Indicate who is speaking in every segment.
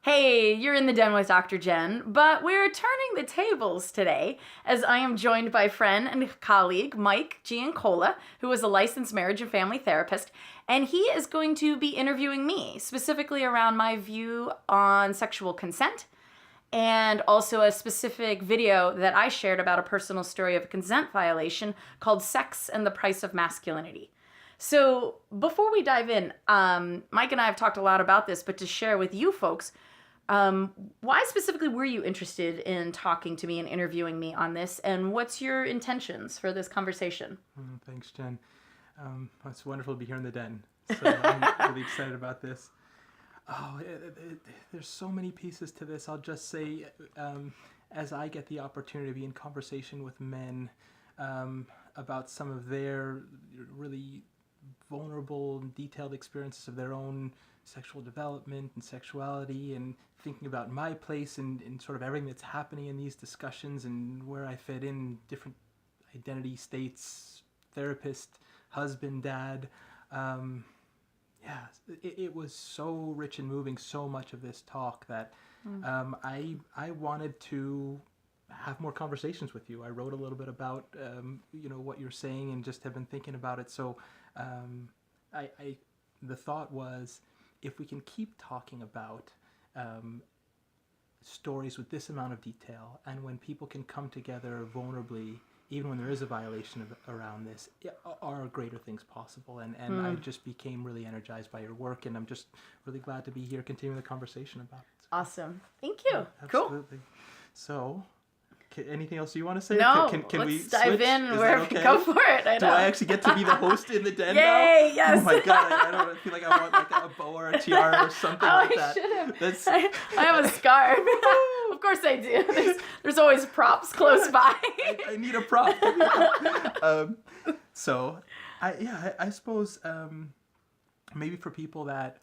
Speaker 1: Hey, you're in the den with Dr. Jenn, but we're turning the tables today as I am joined by friend and colleague Mike Giancola, who is a licensed marriage and family therapist, and he is going to be interviewing me specifically around my view on sexual consent and also a specific video that I shared about a personal story of a consent violation called Sex and the Price of Masculinity. So before we dive in, Mike and I have talked a lot about this, but to share with you folks, why specifically were you interested in talking to me and interviewing me on this, and what's your intentions for this conversation?
Speaker 2: Thanks, Jen. It's wonderful to be here in the den. So I'm really excited about this. There's so many pieces to this. I'll just say, as I get the opportunity to be in conversation with men about some of their really vulnerable and detailed experiences of their own sexual development and sexuality, and thinking about my place in sort of everything that's happening in these discussions and where I fit in different identity states, therapist, husband, dad. It was so rich and moving, so much of this talk that I wanted to have more conversations with you. I wrote a little bit about what you're saying and just have been thinking about it. So the thought was, if we can keep talking about stories with this amount of detail, and when people can come together vulnerably, even when there is a violation around this, are greater things possible. And I just became really energized by your work, and I'm just really glad to be here continuing the conversation about it.
Speaker 1: Awesome. Thank you.
Speaker 2: Yeah, absolutely. Cool. So, anything else you want to say?
Speaker 1: No,
Speaker 2: can
Speaker 1: let's
Speaker 2: we
Speaker 1: dive
Speaker 2: switch?
Speaker 1: in wherever. Go for it.
Speaker 2: Do I actually get to be the host in the den now?
Speaker 1: Yay, yes.
Speaker 2: Oh my god, I feel like I want like a bow or a tiara or something like that.
Speaker 1: I have a scarf. Of course I do. There's always props close by.
Speaker 2: I need a prop. So, I suppose maybe for people that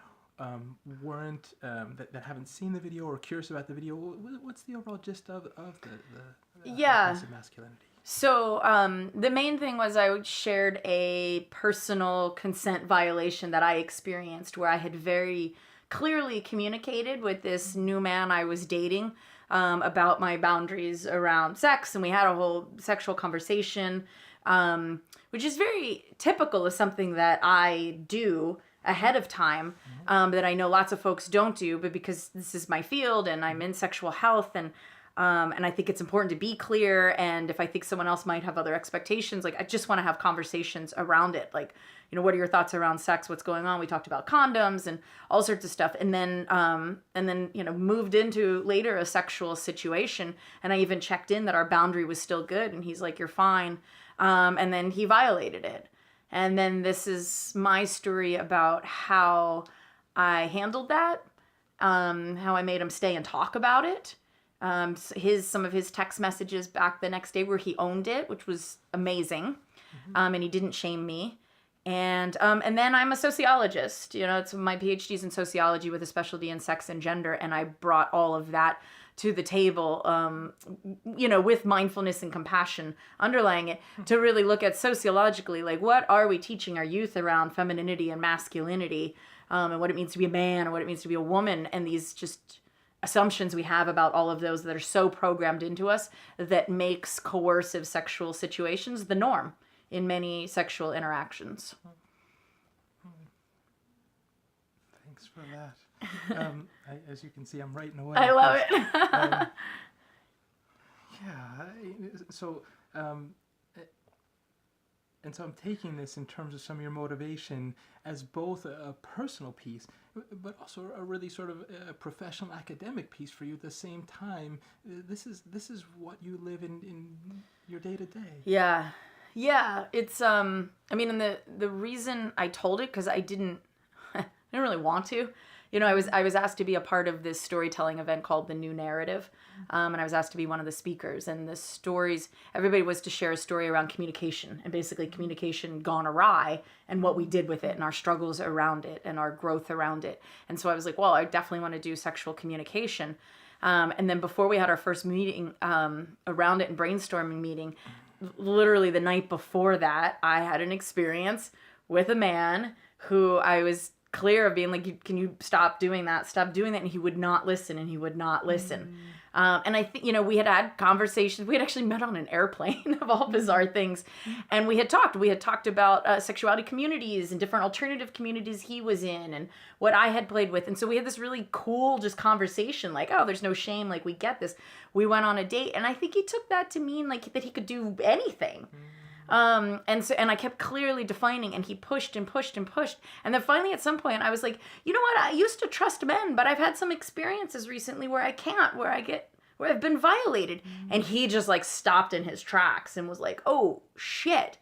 Speaker 2: weren't that haven't seen the video or curious about the video, what's the overall gist of the masculinity?
Speaker 1: So the main thing was I shared a personal consent violation that I experienced, where I had very clearly communicated with this new man I was dating about my boundaries around sex, and we had a whole sexual conversation, which is very typical of something that I do ahead of time, that I know lots of folks don't do, but because this is my field and I'm in sexual health, and I think it's important to be clear, and if I think someone else might have other expectations, like I just want to have conversations around it, like, what are your thoughts around sex, what's going on? We talked about condoms and all sorts of stuff, and then moved into later a sexual situation, and I even checked in that our boundary was still good, and he's like, you're fine, and then he violated it. And then this is my story about how I handled that, how I made him stay and talk about it. Some of his text messages back the next day where he owned it, which was amazing, and he didn't shame me. And then I'm a sociologist. It's my PhD's in sociology with a specialty in sex and gender, and I brought all of that to the table, with mindfulness and compassion underlying it, to really look at sociologically, like, what are we teaching our youth around femininity and masculinity, and what it means to be a man and what it means to be a woman, and these just assumptions we have about all of those that are so programmed into us that makes coercive sexual situations the norm in many sexual interactions.
Speaker 2: Thanks for that. As you can see, I'm writing away.
Speaker 1: I love it.
Speaker 2: And so I'm taking this in terms of some of your motivation as both a personal piece, but also a really sort of a professional academic piece for you at the same time. This is what you live in your day to day.
Speaker 1: Yeah. It's and the reason I told it, because I didn't really want to. I was asked to be a part of this storytelling event called The New Narrative, and I was asked to be one of the speakers. And the stories, everybody was to share a story around communication, and basically communication gone awry, and what we did with it, and our struggles around it, and our growth around it. And so I was like, well, I definitely want to do sexual communication. And then before we had our first meeting around it and brainstorming meeting, literally the night before that, I had an experience with a man who I was clear of being like, can you stop doing that? And he would not listen, and he would not listen. And I think, we had conversations. We had actually met on an airplane of all bizarre things. And we had talked about sexuality communities and different alternative communities he was in and what I had played with. And so we had this really cool just conversation, like, oh, there's no shame. Like, we get this. We went on a date, and I think he took that to mean like that he could do anything. And I kept clearly defining, and he pushed and pushed and pushed. And then finally at some point I was like, you know what? I used to trust men, but I've had some experiences recently where I can't, where I've been violated. And he just like stopped in his tracks and was like, oh shit.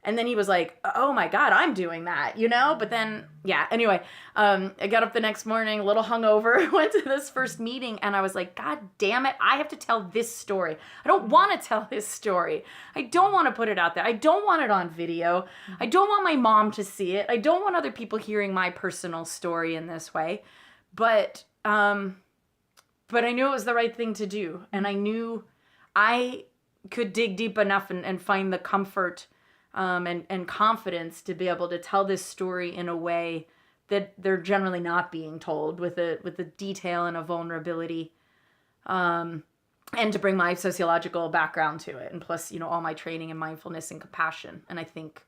Speaker 1: And then he was like, oh my God, I'm doing that, But then, yeah, anyway, I got up the next morning, a little hungover, went to this first meeting, and I was like, God damn it, I have to tell this story. I don't want to tell this story. I don't want to put it out there. I don't want it on video. I don't want my mom to see it. I don't want other people hearing my personal story in this way. But I knew it was the right thing to do. And I knew I could dig deep enough and find the comfort and confidence to be able to tell this story in a way that they're generally not being told, with a detail and a vulnerability, and to bring my sociological background to it, and plus, all my training in mindfulness and compassion. And I think,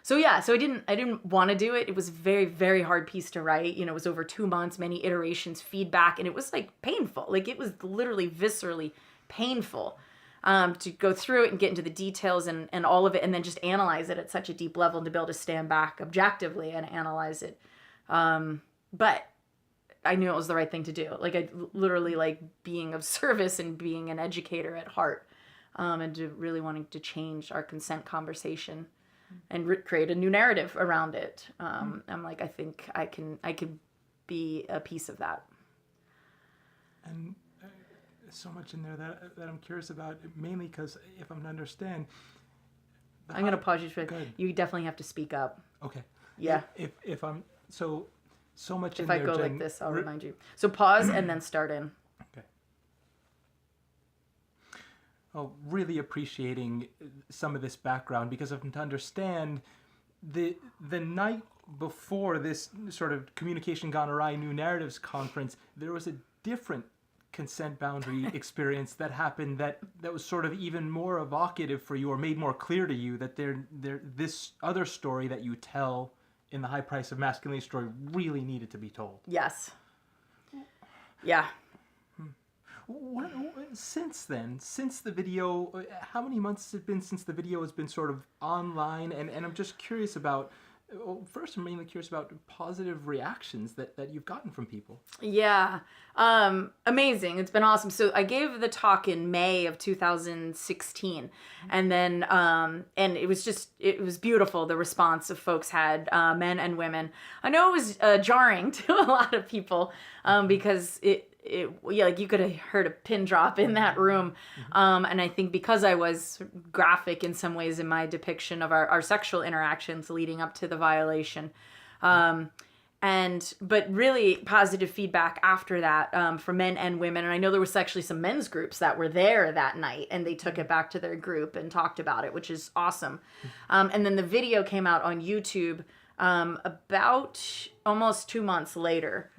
Speaker 1: so I didn't want to do it. It was a very, very hard piece to write. It was over 2 months, many iterations, feedback, and it was like painful. Like, it was literally viscerally painful. To go through it and get into the details and all of it, and then just analyze it at such a deep level, and to be able to stand back objectively and analyze it. But I knew it was the right thing to do. Like, I literally like being of service and being an educator at heart, and to really wanting to change our consent conversation and create a new narrative around it. I'm like, I think I can be a piece of that.
Speaker 2: And so much in there that I'm curious about, mainly because if I'm to understand,
Speaker 1: I'm going to pause you for you definitely have to speak up.
Speaker 2: Okay.
Speaker 1: Yeah.
Speaker 2: If I'm so much
Speaker 1: if
Speaker 2: in
Speaker 1: I
Speaker 2: there,
Speaker 1: go
Speaker 2: Jen,
Speaker 1: like this, I'll remind you. So pause and then start in.
Speaker 2: Okay. Oh, really appreciating some of this background, because if I'm to understand, the night before this sort of Communication Gone Awry New Narratives conference, there was a different consent boundary experience that happened that was sort of even more evocative for you, or made more clear to you that this other story that you tell in the High Price of Masculinity story really needed to be told.
Speaker 1: Yes. Yeah.
Speaker 2: Since then, since the video, how many months has it been since the video has been sort of online? And I'm just curious about, first I'm mainly curious about positive reactions that you've gotten from people. Yeah.
Speaker 1: Amazing. It's been awesome. So I gave the talk in May of 2016, and then, and it was beautiful. The response of folks had, men and women. I know it was jarring to a lot of people, because like you could have heard a pin drop in that room. And I think because I was graphic in some ways in my depiction of our sexual interactions leading up to the violation. But really positive feedback after that, for men and women. And I know there was actually some men's groups that were there that night, and they took it back to their group and talked about it, which is awesome. And then the video came out on YouTube, about almost 2 months later.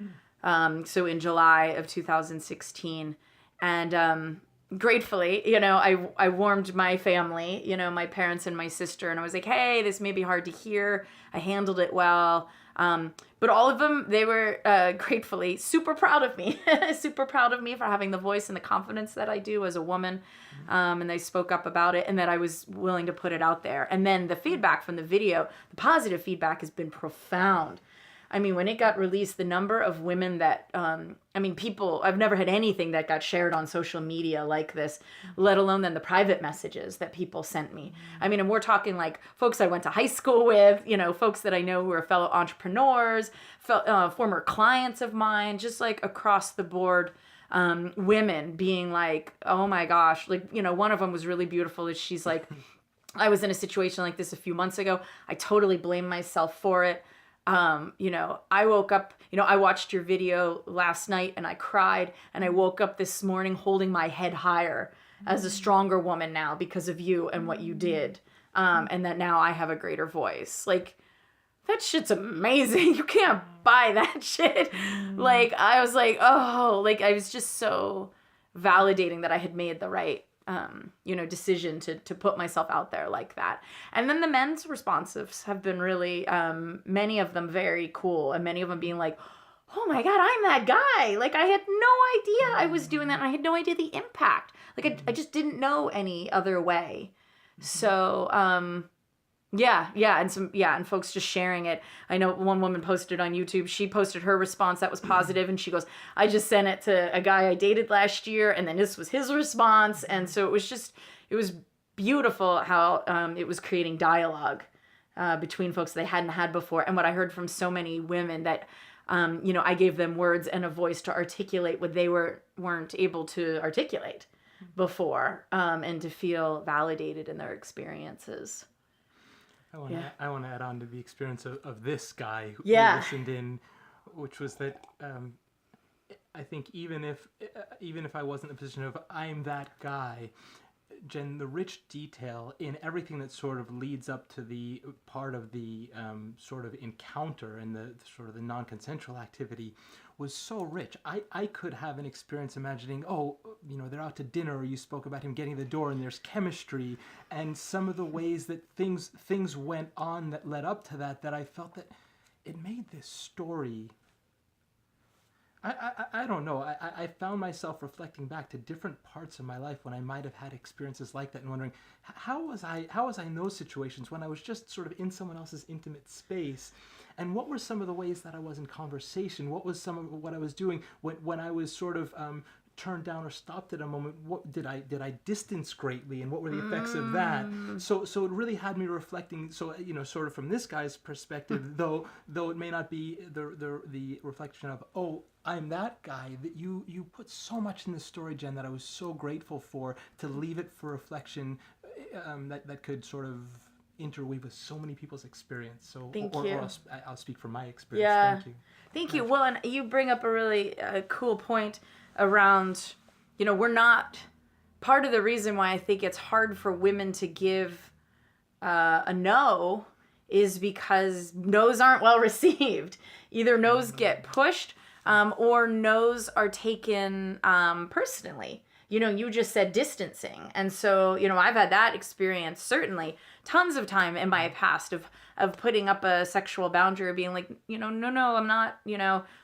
Speaker 1: So in July of 2016, and gratefully, I warmed my family, my parents and my sister, and I was like, hey, this may be hard to hear. I handled it well. But all of them, they were gratefully super proud of me, super proud of me for having the voice and the confidence that I do as a woman. And they spoke up about it, and that I was willing to put it out there. And then the feedback from the video, the positive feedback, has been profound. I mean, when it got released, the number of women that, people, I've never had anything that got shared on social media like this, let alone then the private messages that people sent me. I mean, and we're talking like folks I went to high school with, folks that I know who are fellow entrepreneurs, former clients of mine, just like across the board, women being like, oh my gosh, like, one of them was really beautiful. She's like, I was in a situation like this a few months ago. I totally blame myself for it. I woke up, I watched your video last night and I cried, and I woke up this morning holding my head higher as a stronger woman now because of you and what you did. And that now I have a greater voice. Like, that shit's amazing. You can't buy that shit. Like, I was like, oh, like, I was just so validating that I had made the right, decision to put myself out there like that. And then the men's responses have been really, many of them very cool, and many of them being like, oh my God, I'm that guy. Like, I had no idea I was doing that, and I had no idea the impact. Like, I just didn't know any other way. So, and folks just sharing it. I know one woman posted on YouTube. She posted her response that was positive, and she goes, "I just sent it to a guy I dated last year, and then this was his response." And so it was beautiful how it was creating dialogue between folks they hadn't had before. And what I heard from so many women that, I gave them words and a voice to articulate what they weren't able to articulate before, and to feel validated in their experiences.
Speaker 2: I want to add on to the experience of this guy who listened in, which was that I think even if I wasn't in the position of I'm that guy, Jenn, the rich detail in everything that sort of leads up to the part of the sort of encounter and the sort of the non-consensual activity was so rich. I could have an experience imagining, they're out to dinner, or you spoke about him getting the door and there's chemistry, and some of the ways that things went on that led up to that I felt that it made this story. I don't know. I found myself reflecting back to different parts of my life when I might have had experiences like that and wondering, how was I in those situations when I was just sort of in someone else's intimate space? And what were some of the ways that I was in conversation? What was some of what I was doing when I was sort of turned down or stopped at a moment? What did I distance greatly, and what were the effects of that? So it really had me reflecting. So sort of from this guy's perspective, though it may not be the reflection of, oh, I'm that guy, that you put so much in the story, Jenn, that I was so grateful for, to leave it for reflection that could sort of interweave with so many people's experience. So
Speaker 1: Thank you.
Speaker 2: I'll speak from my experience.
Speaker 1: Yeah.
Speaker 2: Thank you.
Speaker 1: Thank you. Well, and you bring up a really cool point around, we're not, part of the reason why I think it's hard for women to give a no is because no's aren't well received. Either no's get pushed, or no's are taken personally. You just said distancing. And so, I've had that experience certainly tons of time in my past of putting up a sexual boundary, or being like, no, I'm not,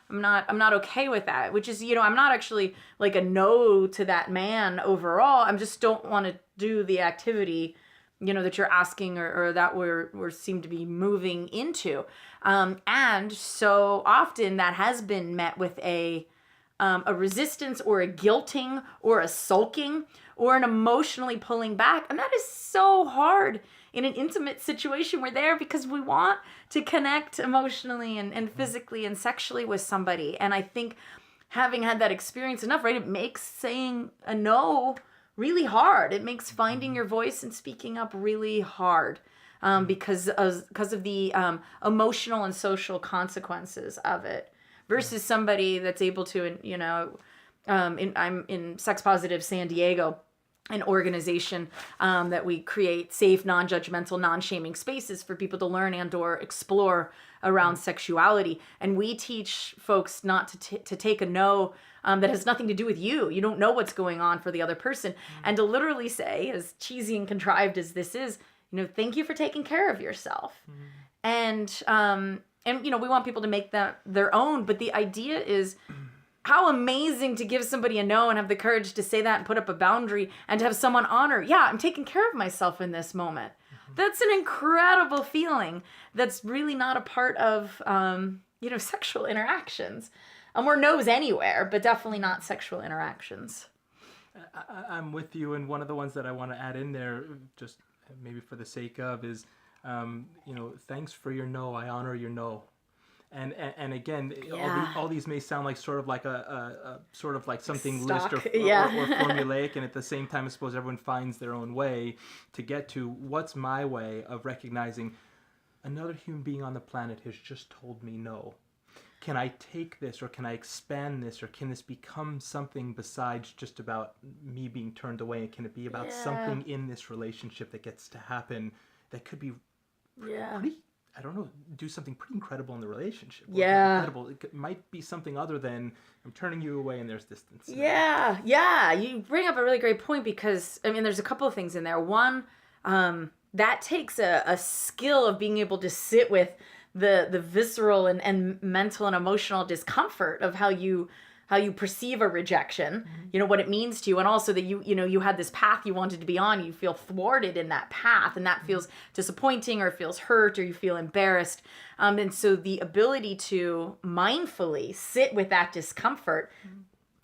Speaker 1: I'm not okay with that, which is, I'm not actually like a no to that man overall. I just don't want to do the activity, that you're asking, or that we're seem to be moving into. And so often that has been met with a resistance, or a guilting, or a sulking, or an emotionally pulling back. And that is so hard in an intimate situation. We're there because we want to connect emotionally and physically and sexually with somebody. And I think having had that experience enough, right, it makes saying a no really hard. It makes finding your voice and speaking up really hard. Because of the emotional and social consequences of it, versus somebody that's able to, I'm in Sex Positive San Diego, an organization that we create safe, non-judgmental, non-shaming spaces for people to learn and or explore around sexuality. And we teach folks not to take a no that has nothing to do with you. You don't know what's going on for the other person. And to literally say, as cheesy and contrived as this is, thank you for taking care of yourself. And we want people to make that their own. But the idea is, how amazing to give somebody a no and have the courage to say that and put up a boundary, and to have someone honor, I'm taking care of myself in this moment. That's an incredible feeling. That's really not a part of, sexual interactions. Or no's anywhere, but definitely not sexual interactions.
Speaker 2: I'm with you. And one of the ones that I want to add in there, just maybe for the sake of, is, thanks for your no. I honor your no. And again, all these may sound like sort of like a sort of like something
Speaker 1: Stock,
Speaker 2: list or formulaic, and at the same time, I suppose everyone finds their own way to get to what's my way of recognizing another human being on the planet has just told me no. Can I take this, or can I expand this, or can this become something besides just about me being turned away? And can it be about something in this relationship that gets to happen that could be pretty I don't know, do something pretty incredible in the relationship.
Speaker 1: Yeah.
Speaker 2: Incredible. It might be something other than I'm turning you away and there's distance.
Speaker 1: Yeah, yeah. You bring up a really great point because, I mean, there's a couple of things in there. One, that takes a skill of being able to sit with the visceral and mental and emotional discomfort of how you perceive a rejection, what it means to you, and also that you had this path you wanted to be on, you feel thwarted in that path, and that feels disappointing or feels hurt or you feel embarrassed. And so the ability to mindfully sit with that discomfort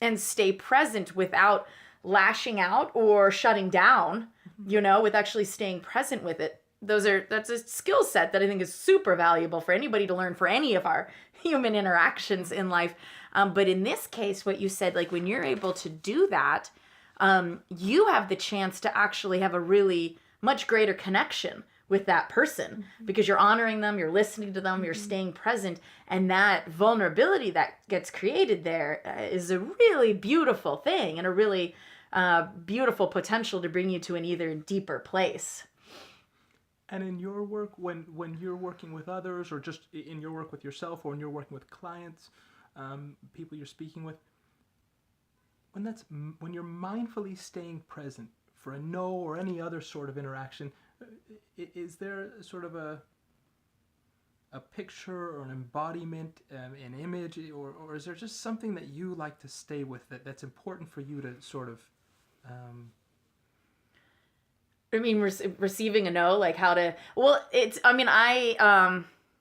Speaker 1: and stay present without lashing out or shutting down, with actually staying present with it. That's a skill set that I think is super valuable for anybody to learn for any of our human interactions in life. But in this case, what you said, like when you're able to do that, you have the chance to actually have a really much greater connection with that person because you're honoring them, you're listening to them, you're staying present. And that vulnerability that gets created there is a really beautiful thing and a really beautiful potential to bring you to an either deeper place.
Speaker 2: And in your work, when you're working with others, or just in your work with yourself, or when you're working with clients, people you're speaking with, when you're mindfully staying present for a no or any other sort of interaction, is there sort of a picture or an embodiment, an image, or is there just something that you like to stay with that's important for you to sort of
Speaker 1: I mean, receiving a no, like how to, well, it's, I mean, I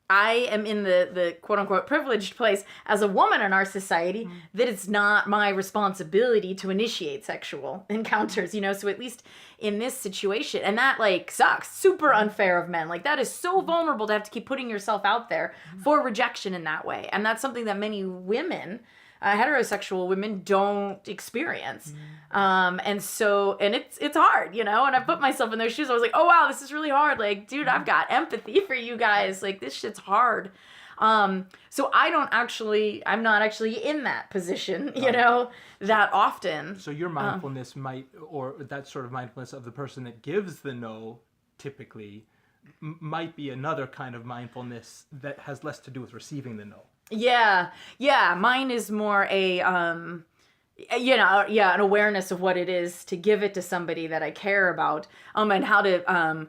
Speaker 1: am in the quote unquote privileged place as a woman in our society that it's not my responsibility to initiate sexual encounters, so at least in this situation, and that like sucks, super unfair of men. Like that is so vulnerable to have to keep putting yourself out there for rejection in that way. And that's something that many women, heterosexual women, don't experience. And it's hard, and I put myself in their shoes. I was like, oh wow, this is really hard. Like, dude, I've got empathy for you guys. Like, this shit's hard. So I'm not actually in that position, that often.
Speaker 2: So your mindfulness or that sort of mindfulness of the person that gives the no, typically, might be another kind of mindfulness that has less to do with receiving the no. Yeah.
Speaker 1: Mine is more an awareness of what it is to give it to somebody that I care about, and how to,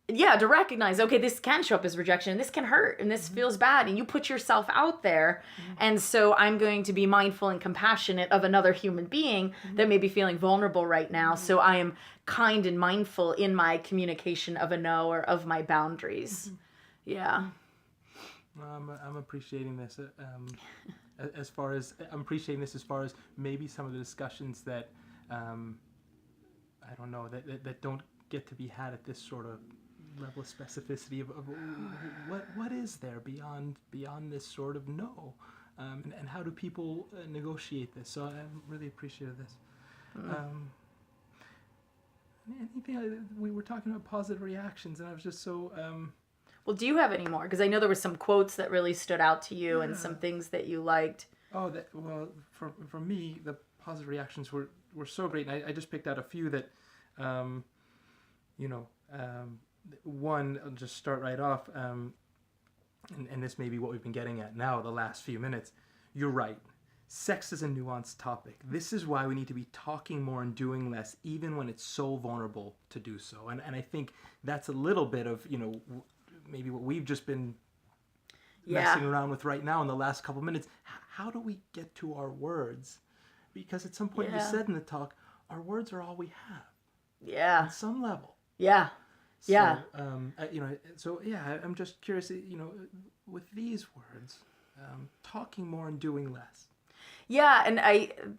Speaker 1: to recognize, okay, this can show up as rejection, and this can hurt, and this feels bad, and you put yourself out there, and so I'm going to be mindful and compassionate of another human being that may be feeling vulnerable right now, so I am kind and mindful in my communication of a no or of my boundaries. Yeah.
Speaker 2: I'm appreciating this. As far as maybe some of the discussions that I don't know that don't get to be had at this sort of level of specificity of what is there beyond this sort of no, and how do people negotiate this? So I'm really appreciative of this. Anything we were talking about positive reactions, and I was just so.
Speaker 1: Well, do you have any more? Because I know there were some quotes that really stood out to you and some things that you liked.
Speaker 2: Oh, for me, the positive reactions were so great. And I just picked out a few that, one, I'll just start right off, and this may be what we've been getting at now the last few minutes. You're right. Sex is a nuanced topic. This is why we need to be talking more and doing less, even when it's so vulnerable to do so. And I think that's a little bit of, maybe what we've just been messing around with right now in the last couple minutes. How do we get to our words? Because at some point you said in the talk, our words are all we have.
Speaker 1: Yeah.
Speaker 2: On some level.
Speaker 1: Yeah.
Speaker 2: So,
Speaker 1: yeah.
Speaker 2: I'm just curious, with these words, talking more and doing less.
Speaker 1: Yeah, and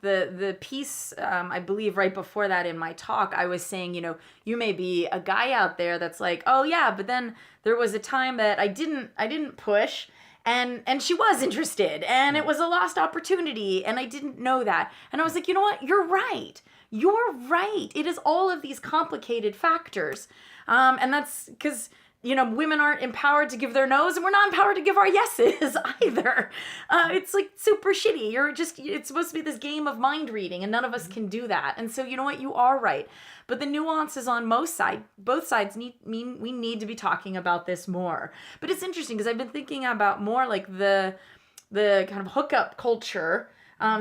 Speaker 1: the piece, I believe right before that in my talk, I was saying, you may be a guy out there that's like, oh yeah, but then there was a time that I didn't push, and she was interested, and it was a lost opportunity, and I didn't know that. And I was like, you know what? You're right. It is all of these complicated factors. And that's because women aren't empowered to give their no's, and we're not empowered to give our yeses either. It's like super shitty. It's supposed to be this game of mind reading, and none of us can do that. And so, you know what? You are right. But the nuances on both sides we need to be talking about this more. But it's interesting because I've been thinking about more like the kind of hookup culture,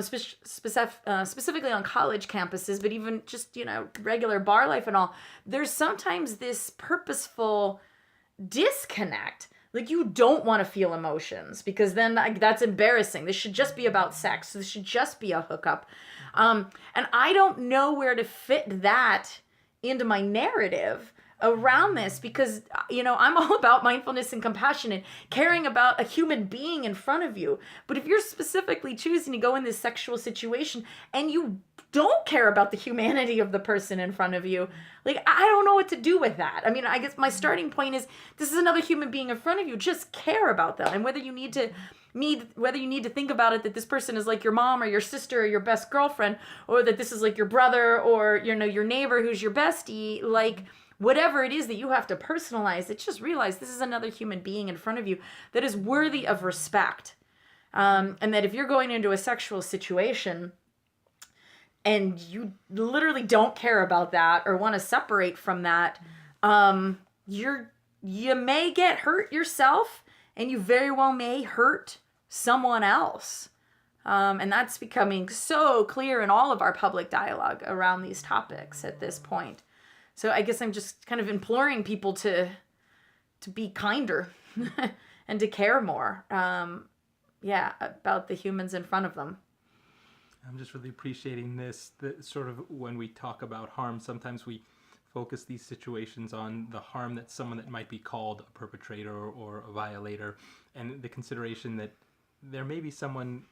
Speaker 1: specifically on college campuses, but even just, regular bar life and all. There's sometimes this purposeful disconnect. Like, you don't want to feel emotions because then that's embarrassing. This should just be about sex. This should just be a hookup. And I don't know where to fit that into my narrative around this because, I'm all about mindfulness and compassion and caring about a human being in front of you. But if you're specifically choosing to go in this sexual situation and you don't care about the humanity of the person in front of you, like, I don't know what to do with that. I mean, I guess my starting point is this is another human being in front of you. Just care about them. And whether you need to think about it that this person is like your mom or your sister or your best girlfriend, or that this is like your brother or, your neighbor who's your bestie, like, whatever it is that you have to personalize it, just realize this is another human being in front of you that is worthy of respect. And that if you're going into a sexual situation and you literally don't care about that or want to separate from that, you may get hurt yourself, and you very well may hurt someone else. And that's becoming so clear in all of our public dialogue around these topics at this point. So I guess I'm just kind of imploring people to be kinder and to care more, about the humans in front of them.
Speaker 2: I'm just really appreciating this, sort of when we talk about harm, sometimes we focus these situations on the harm that someone that might be called a perpetrator or a violator, and the consideration that there may be someone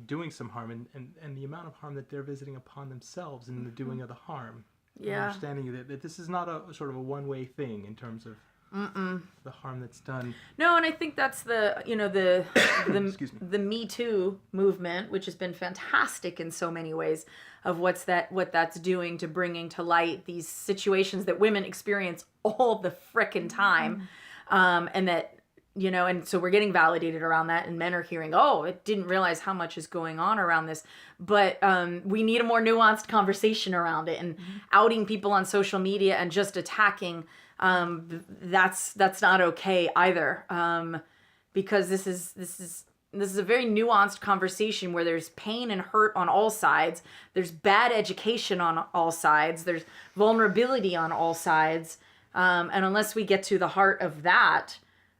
Speaker 2: doing some harm and the amount of harm that they're visiting upon themselves in the doing of the harm.
Speaker 1: Yeah.
Speaker 2: Understanding that this is not a sort of a one-way thing in terms of the harm that's done.
Speaker 1: No, and I think that's the the Me Too movement, which has been fantastic in so many ways, of what that's doing to bringing to light these situations that women experience all the frickin' time, and that. And so we're getting validated around that, and men are hearing, oh, I didn't realize how much is going on around this. But we need a more nuanced conversation around it, and outing people on social media and just attacking, that's not okay either. Because this is a very nuanced conversation where there's pain and hurt on all sides. There's bad education on all sides. There's vulnerability on all sides. And unless we get to the heart of that,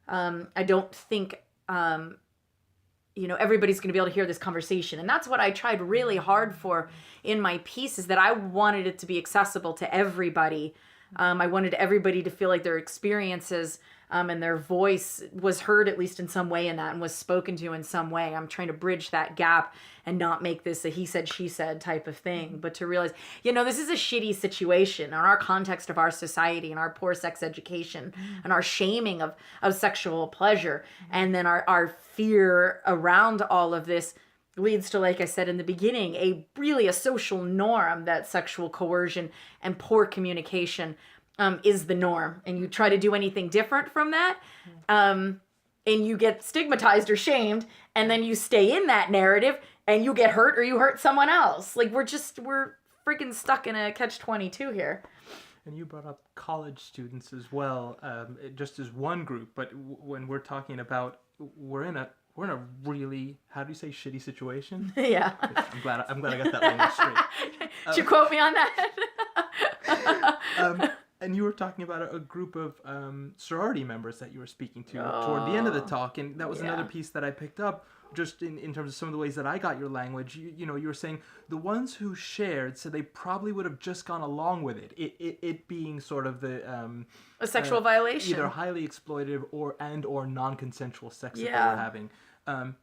Speaker 1: I don't think, everybody's going to be able to hear this conversation. And that's what I tried really hard for in my piece, is that I wanted it to be accessible to everybody. I wanted everybody to feel like their experiences and their voice was heard, at least in some way in that, and was spoken to in some way. I'm trying to bridge that gap and not make this a he said, she said type of thing, but to realize, this is a shitty situation in our context of our society and our poor sex education and our shaming of sexual pleasure. And then our fear around all of this leads to, like I said in the beginning, a social norm that sexual coercion and poor communication is the norm. And you try to do anything different from that, and you get stigmatized or shamed, and then you stay in that narrative and you get hurt or you hurt someone else. Like, we're freaking stuck in a catch-22 here.
Speaker 2: And you brought up college students as well, just as one group, but when we're talking about, we're in a really, how do you say, shitty situation?
Speaker 1: Yeah.
Speaker 2: I'm glad I got that language straight.
Speaker 1: Did you quote me on that?
Speaker 2: And you were talking about a group of sorority members that you were speaking to toward the end of the talk, and that was another piece that I picked up, just in terms of some of the ways that I got your language. You were saying the ones who shared said they probably would have just gone along with it. It being sort of the
Speaker 1: a sexual violation,
Speaker 2: either highly exploitative or non-consensual sex that they were having.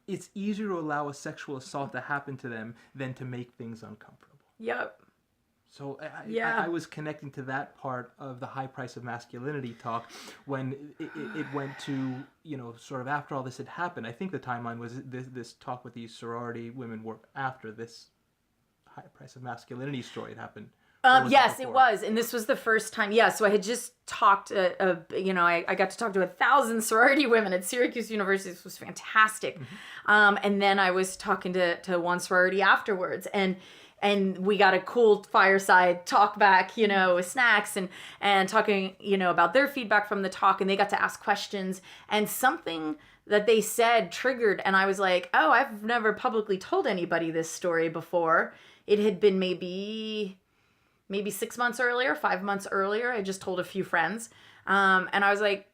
Speaker 2: It's easier to allow a sexual assault to happen to them than to make things uncomfortable.
Speaker 1: Yep.
Speaker 2: So I was connecting to that part of the high price of masculinity talk when it went to, sort of after all this had happened. I think the timeline was this talk with these sorority women were after this high price of masculinity story had happened Or was
Speaker 1: Yes, it
Speaker 2: before?
Speaker 1: was. And this was the first time. Yeah, so I had just talked, I got to talk to 1,000 sorority women at Syracuse University. This was fantastic. And then I was talking to one sorority afterwards. And we got a cool fireside talk back, with snacks and talking, about their feedback from the talk. And they got to ask questions. And something that they said triggered. And I was like, oh, I've never publicly told anybody this story before. It had been maybe 6 months earlier, 5 months earlier. I just told a few friends. And I was like,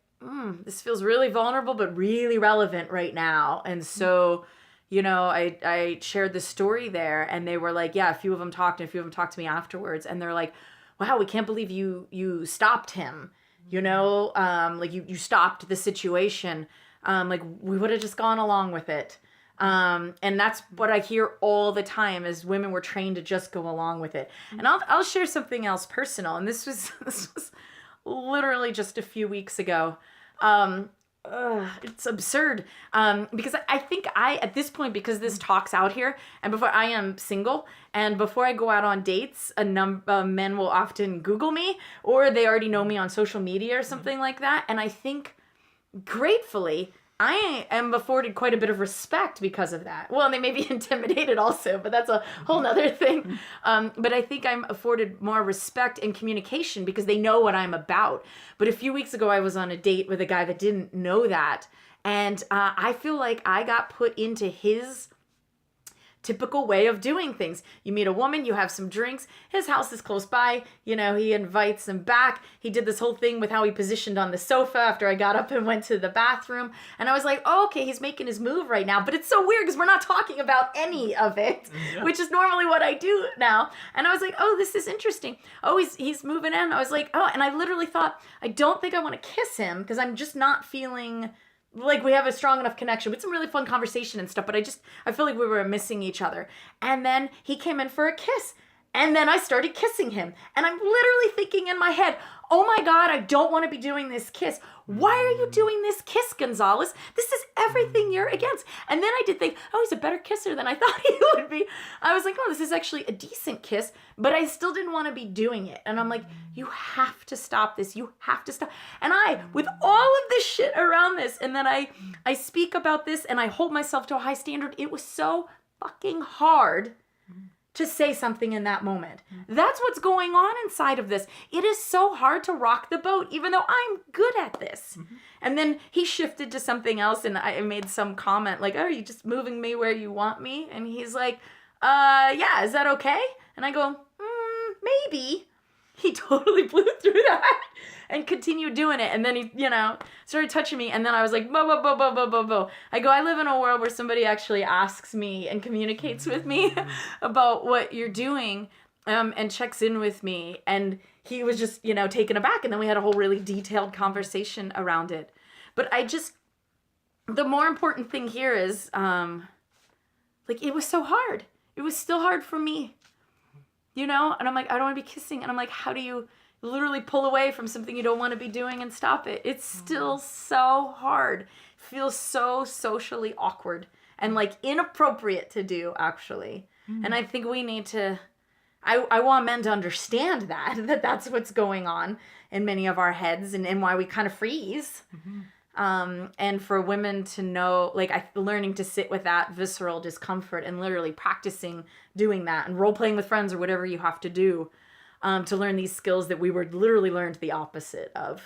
Speaker 1: this feels really vulnerable, but really relevant right now. And so, I shared the story there, and they were like, yeah, a few of them talked, and a few of them talked to me afterwards. And they're like, wow, we can't believe you stopped him. Like you stopped the situation. Like we would have just gone along with it. And that's what I hear all the time is women were trained to just go along with it. And I'll share something else personal. And this was literally just a few weeks ago. It's absurd. Because I think at this point, because this talks out here, and before I am single, and before I go out on dates, men will often Google me, or they already know me on social media or something like that. And I think gratefully, I am afforded quite a bit of respect because of that. Well, and they may be intimidated also, but that's a whole nother thing. But I think I'm afforded more respect and communication because they know what I'm about. But a few weeks ago, I was on a date with a guy that didn't know that. And I feel like I got put into his typical way of doing things. You meet a woman, you have some drinks, his house is close by, he invites them back. He did this whole thing with how he positioned on the sofa after I got up and went to the bathroom. And I was like, oh, okay, he's making his move right now. But it's so weird because we're not talking about any of it, which is normally what I do now. And I was like, oh, this is interesting. Oh, he's moving in. I was like, oh, and I literally thought, I don't think I want to kiss him because I'm just not feeling like we have a strong enough connection. We had some really fun conversation and stuff, but I feel like we were missing each other. And then he came in for a kiss. And then I started kissing him. And I'm literally thinking in my head, oh my God, I don't want to be doing this kiss. Why are you doing this kiss, Gonzalez? This is everything you're against. And then I did think, oh, he's a better kisser than I thought he would be. I was like, oh, this is actually a decent kiss, but I still didn't want to be doing it. And I'm like, you have to stop this. You have to stop. And with all of this shit around this, and then I speak about this and I hold myself to a high standard. It was so fucking hard to say something in that moment. That's what's going on inside of this. It is so hard to rock the boat, even though I'm good at this. And then he shifted to something else, and I made some comment like, oh, are you just moving me where you want me? And he's like, yeah, is that okay? And I go, maybe. He totally blew through that and continued doing it. And then he, started touching me. And then I was like, bo, bo, bo, bo, bo, bo, bo. I go, I live in a world where somebody actually asks me and communicates with me about what you're doing and checks in with me. And he was just, taken aback. And then we had a whole really detailed conversation around it. But the more important thing here is, it was so hard. It was still hard for me. And I'm like, I don't want to be kissing. And I'm like, how do you literally pull away from something you don't want to be doing and stop it? It's still so hard. Feels so socially awkward and inappropriate to do, actually. And I think we need to, I want men to understand that's what's going on in many of our heads and why we kind of freeze. And for women to know, learning to sit with that visceral discomfort and literally practicing doing that and role playing with friends or whatever you have to do to learn these skills that we were literally learned the opposite of,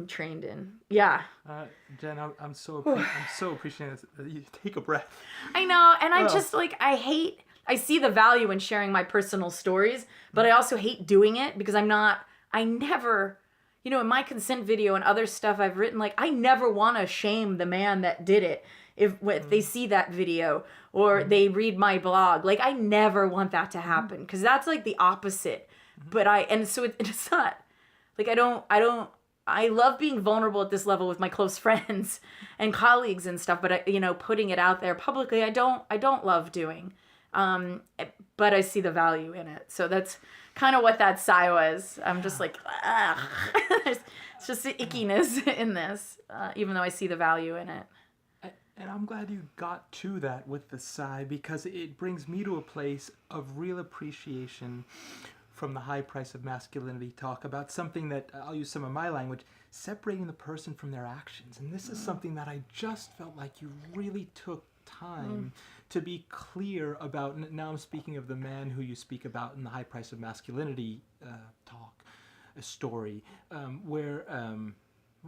Speaker 1: trained in. Yeah.
Speaker 2: Jenn, I'm so appreciative that you take a breath.
Speaker 1: I know, and I just I see the value in sharing my personal stories, but I also hate doing it because I never. In my consent video and other stuff I've written, I never want to shame the man that did it if they see that video or they read my blog. I never want that to happen because that's the opposite. But so it's not, I love being vulnerable at this level with my close friends and colleagues and stuff, but putting it out there publicly, I don't love doing. But I see the value in it. So that's kind of what that sigh was. I'm just like, ugh. It's just the ickiness in this, even though I see the value in it.
Speaker 2: And I'm glad you got to that with the sigh because it brings me to a place of real appreciation from the high price of masculinity talk about something that, I'll use some of my language, separating the person from their actions. And this is something that I just felt like you really took time to be clear about. Now I'm speaking of the man who you speak about in the high price of masculinity talk, a story, where,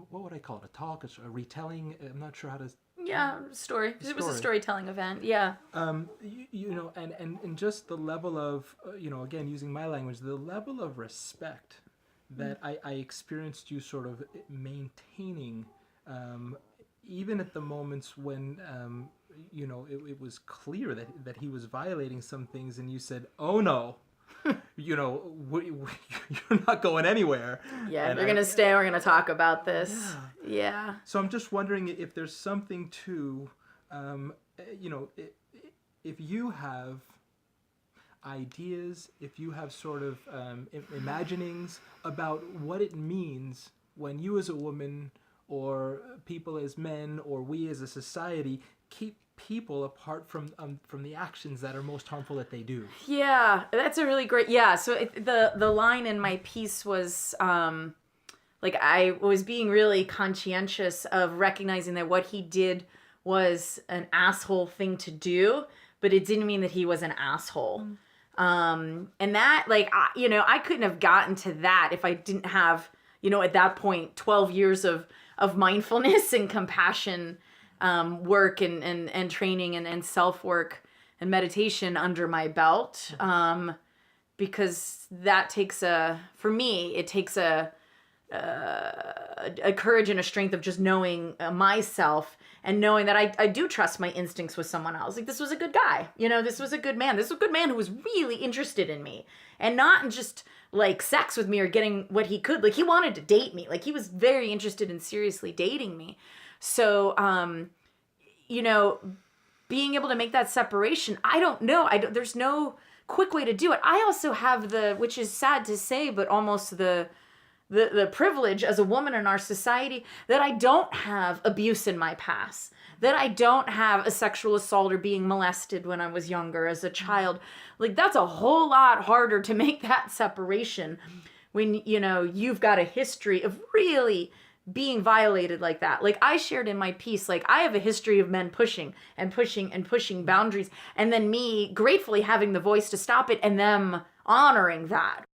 Speaker 2: what would I call it? A talk, a retelling? I'm not sure how to...
Speaker 1: Yeah, story. It was a storytelling event. Yeah.
Speaker 2: You know, and just the level of, you know, again, using my language, the level of respect that I experienced you sort of maintaining, even at the moments when, you know, it was clear that he was violating some things, and you said, oh no, you know, you're not going anywhere.
Speaker 1: Yeah,
Speaker 2: and
Speaker 1: you're going to stay. We're going to talk about this. Yeah.
Speaker 2: So I'm just wondering if there's something to, you know, if you have ideas, if you have sort of imaginings about what it means when you as a woman or people as men or we as a society keep people apart from the actions that are most harmful that they do.
Speaker 1: Yeah, that's a really great... Yeah, so the line in my piece was... like, I was being really conscientious of recognizing that what he did was an asshole thing to do, but it didn't mean that he was an asshole. And that, like, you know, I couldn't have gotten to that if I didn't have, you know, at that point, 12 years of mindfulness and compassion work and training and self-work and meditation under my belt. Because that takes for me, it takes a courage and a strength of just knowing myself and knowing that I do trust my instincts with someone else. Like, this was a good guy, you know, this was a good man. This was a good man who was really interested in me, and not in just like sex with me or getting what he could. Like, he wanted to date me. Like, he was very interested in seriously dating me. So, you know, being able to make that separation, I don't know. There's no quick way to do it. I also have which is sad to say, but almost the privilege as a woman in our society that I don't have abuse in my past, that I don't have a sexual assault or being molested when I was younger as a child. Like, that's a whole lot harder to make that separation when, you know, you've got a history of really being violated like that. Like, I shared in my piece, like, I have a history of men pushing and pushing and pushing boundaries, and then me gratefully having the voice to stop it and them honoring that.